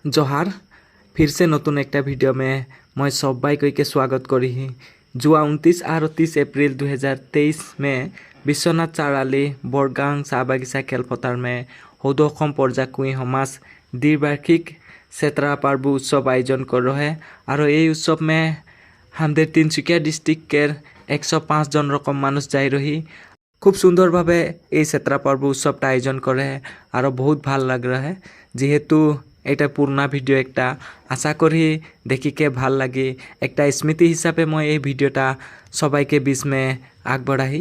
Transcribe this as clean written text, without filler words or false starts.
जोहार फिर से नतून एक भिडिओ में मैं सबाई के स्वागत करी। जुआ 29 और 30 एप्रिल 2023 में विश्वनाथ चाराली बरगांग चाह बागिचा खेलपथार में सौदो पर्याकुई समाज द्विवार्षिक सेत्रा पर्व उत्सव आयोजन कर रहे हैं और ये उत्सव में हमारे तिनसुकिया डिस्ट्रिक्ट के 105 जन रकम मानुष जा रही खूब सुंदर भावे ये सेत्रा पर्व उत्सव आयोजन करे और बहुत भल लग रहा है। जेहेतु এটা পুরনা ভিডিও একটা আশা করি দেখিকে ভাল লাগে একটা স্মৃতি হিসাবে मैं এই ভিডিওটা সবাইকে बीच में আগবঢ়াই।